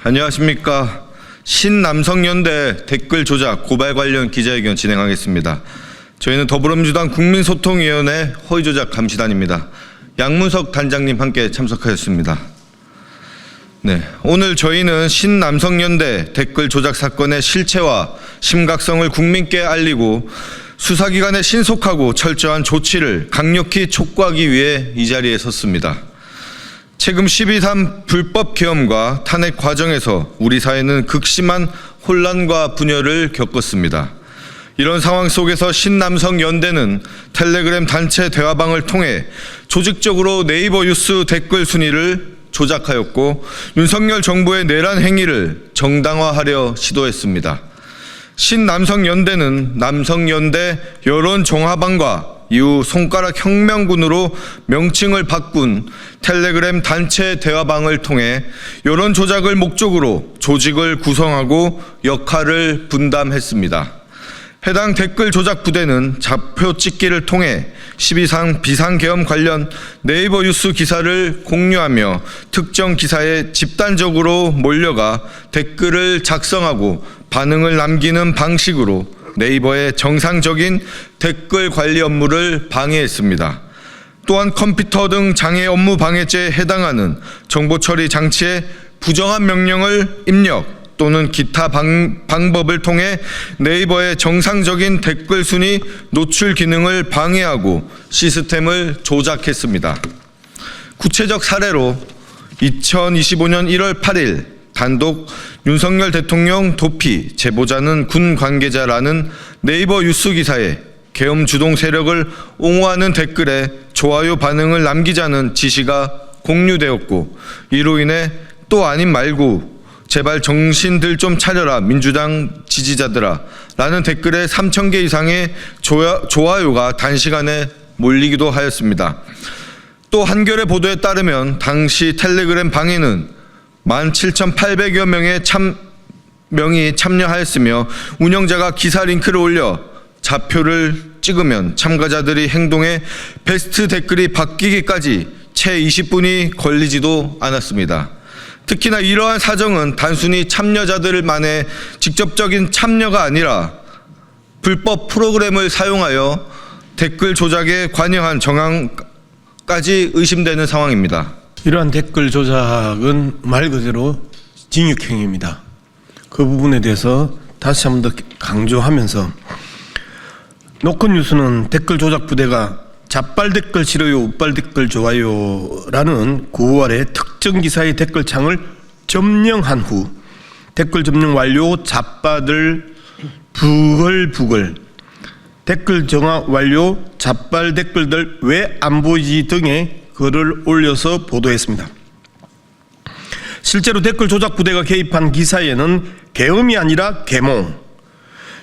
안녕하십니까. 신남성연대 댓글 조작 고발 관련 기자회견 진행하겠습니다. 저희는 더불어민주당 국민소통위원회 허위조작 감시단입니다. 양문석 단장님 함께 참석하였습니다. 오늘 저희는 신남성연대 댓글 조작 사건의 실체와 심각성을 국민께 알리고 수사기관의 신속하고 철저한 조치를 강력히 촉구하기 위해 이 자리에 섰습니다. 최근 12.3 불법 계엄과 탄핵 과정에서 우리 사회는 극심한 혼란과 분열을 겪었습니다. 이런 상황 속에서 신남성연대는 텔레그램 단체 대화방을 통해 조직적으로 네이버 뉴스 댓글 순위를 조작하였고 윤석열 정부의 내란 행위를 정당화하려 시도했습니다. 신남성연대는 남성연대 여론종합방과 이후 손가락 혁명군으로 명칭을 바꾼 텔레그램 단체 대화방을 통해 여론 조작을 목적으로 조직을 구성하고 역할을 분담했습니다. 해당 댓글 조작 부대는 좌표 찍기를 통해 12.3 비상계엄 관련 네이버 뉴스 기사를 공유하며 특정 기사에 집단적으로 몰려가 댓글을 작성하고 반응을 남기는 방식으로 네이버의 정상적인 댓글 관리 업무를 방해했습니다. 또한 컴퓨터 등 장애 업무 방해죄에 해당하는 정보 처리 장치에 부정한 명령을 입력 또는 기타 방법을 통해 네이버의 정상적인 댓글 순위 노출 기능을 방해하고 시스템을 조작했습니다. 구체적 사례로 2025년 1월 8일 단독 윤석열 대통령 도피, 제보자는 군 관계자라는 네이버 뉴스 기사에 계엄 주동 세력을 옹호하는 댓글에 좋아요 반응을 남기자는 지시가 공유되었고, 이로 인해 또 아님 말고 제발 정신들 좀 차려라 민주당 지지자들아 라는 댓글에 3,000개 이상의 좋아요가 단시간에 몰리기도 하였습니다. 또 한겨레 보도에 따르면 당시 텔레그램 방에는 17,800여 명이 참여하였으며 운영자가 기사 링크를 올려 좌표를 찍으면 참가자들이 행동에 베스트 댓글이 바뀌기까지 채 20분이 걸리지도 않았습니다. 특히나 이러한 사정은 단순히 참여자들만의 직접적인 참여가 아니라 불법 프로그램을 사용하여 댓글 조작에 관여한 정황까지 의심되는 상황입니다. 이러한 댓글 조작은 말 그대로 징역행위입니다. 그 부분에 대해서 다시 한 번 더 강조하면서, 노컷뉴스는 댓글 조작 부대가 잡발 댓글 싫어요, 웃발 댓글 좋아요라는 구호 아래 특정 기사의 댓글창을 점령한 후 댓글 점령 완료, 잡발을 부글부글, 댓글 정화 완료, 잡발 댓글들 왜 안 보이지 등의 글을 올려서 보도했습니다. 실제로 댓글 조작 부대가 개입한 기사에는 계엄이 아니라 계몽,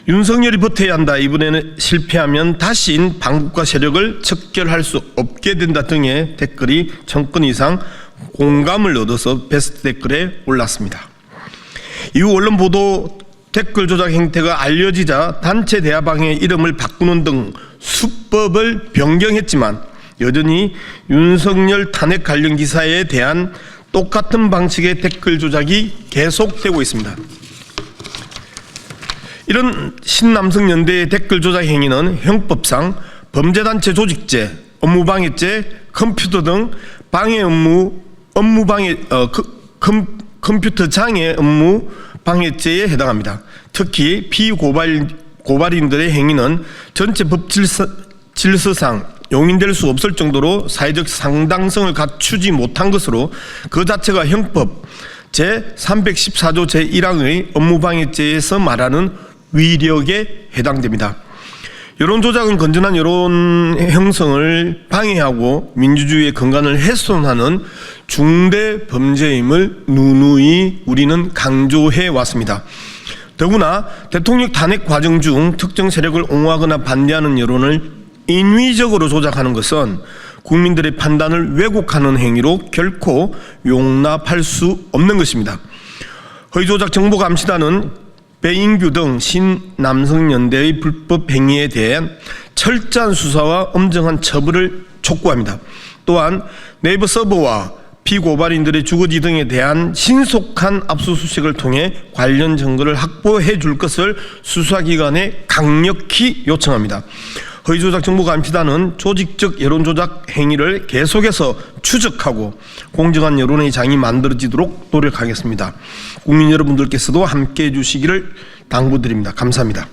윤석열이 버텨야 한다, 이번에는 실패하면 다시는 반국가 세력을 척결할 수 없게 된다 등의 댓글이 1,000건 이상 공감을 얻어서 베스트 댓글에 올랐습니다. 이후 언론 보도 댓글 조작 행태가 알려지자 단체 대화방의 이름을 바꾸는 등 수법을 변경했지만 여전히 윤석열 탄핵 관련 기사에 대한 똑같은 방식의 댓글 조작이 계속되고 있습니다. 이런 신남성연대의 댓글 조작 행위는 형법상 범죄단체 조직죄, 업무방해죄, 컴퓨터 등 방해 컴퓨터 장애 업무 방해죄에 해당합니다. 특히 피고발인들의 행위는 전체 법 질서상 용인될 수 없을 정도로 사회적 상당성을 갖추지 못한 것으로 그 자체가 형법 제314조 제1항의 업무방해죄에서 말하는 위력에 해당됩니다. 여론조작은 건전한 여론 형성을 방해하고 민주주의의根幹을 훼손하는 중대 범죄임을 누누이 우리는 강조해 왔습니다. 더구나 대통령 탄핵 과정 중 특정 세력을 옹호하거나 반대하는 여론을 인위적으로 조작하는 것은 국민들의 판단을 왜곡하는 행위로 결코 용납할 수 없는 것입니다. 허위조작 정보감시단은 배인규 등 신남성연대의 불법 행위에 대해 철저한 수사와 엄정한 처벌을 촉구합니다. 또한 네이버 서버와 피고발인들의 주거지 등에 대한 신속한 압수수색을 통해 관련 증거를 확보해 줄 것을 수사기관에 강력히 요청합니다. 허위조작 정보감시단은 조직적 여론조작 행위를 계속해서 추적하고 공정한 여론의 장이 만들어지도록 노력하겠습니다. 국민 여러분들께서도 함께해 주시기를 당부드립니다. 감사합니다.